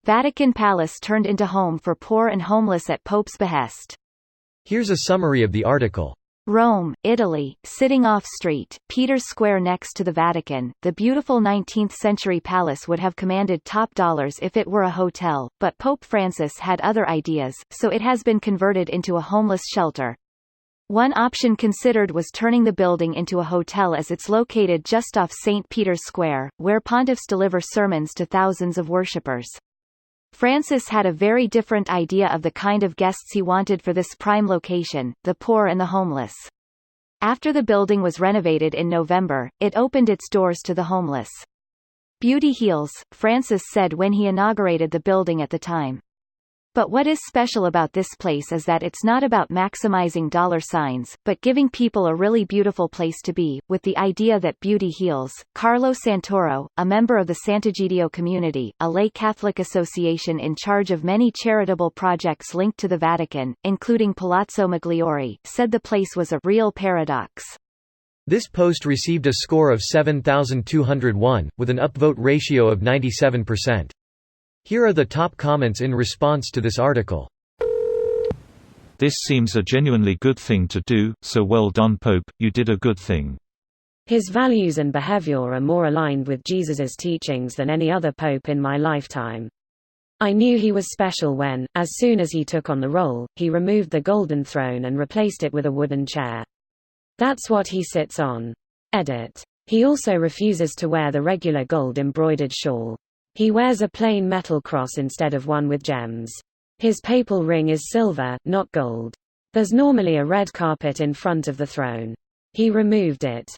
Vatican Palace turned into home for poor and homeless at Pope's behest. Here's a summary of the article. Rome, Italy, sitting off-street, Peter's Square next to the Vatican, the beautiful 19th-century palace would have commanded top dollars if it were a hotel, but Pope Francis had other ideas, so it has been converted into a homeless shelter. One option considered was turning the building into a hotel as it's located just off St. Peter's Square, where pontiffs deliver sermons to thousands of worshippers. Francis had a very different idea of the kind of guests he wanted for this prime location, the poor and the homeless. After the building was renovated in November, it opened its doors to the homeless. Beauty heals, Francis said when he inaugurated the building at the time. But what is special about this place is that it's not about maximizing dollar signs, but giving people a really beautiful place to be, with the idea that beauty heals. Carlo Santoro, a member of the Sant'Egidio community, a lay Catholic association in charge of many charitable projects linked to the Vatican, including Palazzo Migliore, said the place was a real paradox. This post received a score of 7,201, with an upvote ratio of 97%. Here are the top comments in response to this article. This seems a genuinely good thing to do, so well done Pope, you did a good thing. His values and behavior are more aligned with Jesus's teachings than any other pope in my lifetime. I knew he was special when, as soon as he took on the role, he removed the golden throne and replaced it with a wooden chair. That's what he sits on. Edit. He also refuses to wear the regular gold embroidered shawl. He wears a plain metal cross instead of one with gems. His papal ring is silver, not gold. There's normally a red carpet in front of the throne. He removed it.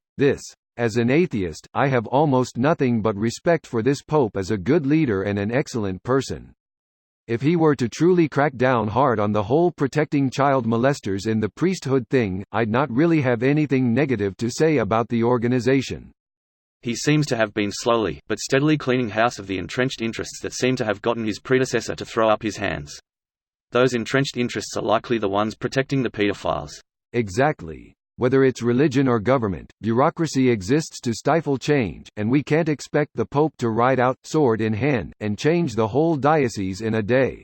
As an atheist, I have almost nothing but respect for this pope as a good leader and an excellent person. If he were to truly crack down hard on the whole protecting child molesters in the priesthood thing, I'd not really have anything negative to say about the organization. He seems to have been slowly, but steadily cleaning house of the entrenched interests that seem to have gotten his predecessor to throw up his hands. Those entrenched interests are likely the ones protecting the pedophiles. Exactly. Whether it's religion or government, bureaucracy exists to stifle change, and we can't expect the Pope to ride out, sword in hand, and change the whole diocese in a day.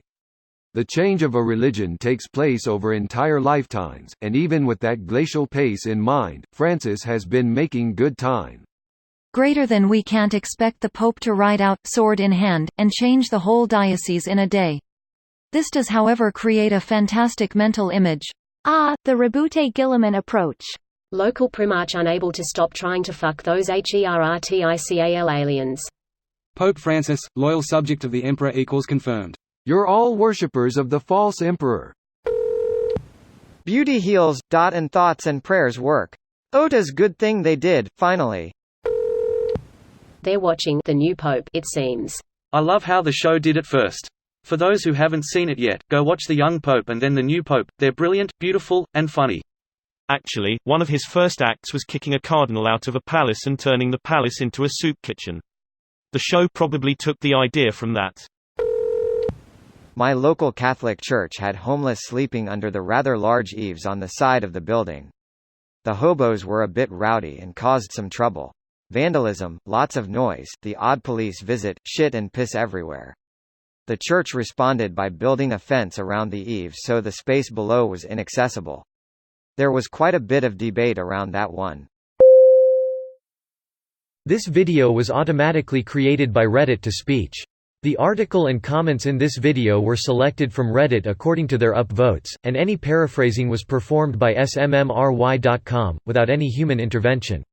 The change of a religion takes place over entire lifetimes, and even with that glacial pace in mind, Francis has been making good time. Greater than we can't expect the Pope to ride out, sword in hand, and change the whole diocese in a day. This does however create a fantastic mental image. The Rebute Gilliman approach. Local primarch unable to stop trying to fuck those heretical aliens. Pope Francis, loyal subject of the Emperor equals confirmed. You're all worshippers of the false emperor. Beauty heals, and thoughts and prayers work. Ota's good thing they did, finally. They're watching the new pope, it seems. I love how the show did it first. For those who haven't seen it yet, go watch the young pope and then the new pope. They're brilliant, beautiful, and funny. Actually, one of his first acts was kicking a cardinal out of a palace and turning the palace into a soup kitchen. The show probably took the idea from that. My local Catholic church had homeless sleeping under the rather large eaves on the side of the building. The hobos were a bit rowdy and caused some trouble. Vandalism, lots of noise, the odd police visit, shit and piss everywhere. The church responded by building a fence around the eaves so the space below was inaccessible. There was quite a bit of debate around that one. This video was automatically created by Reddit to speech. The article and comments in this video were selected from Reddit according to their upvotes, and any paraphrasing was performed by smmry.com, without any human intervention.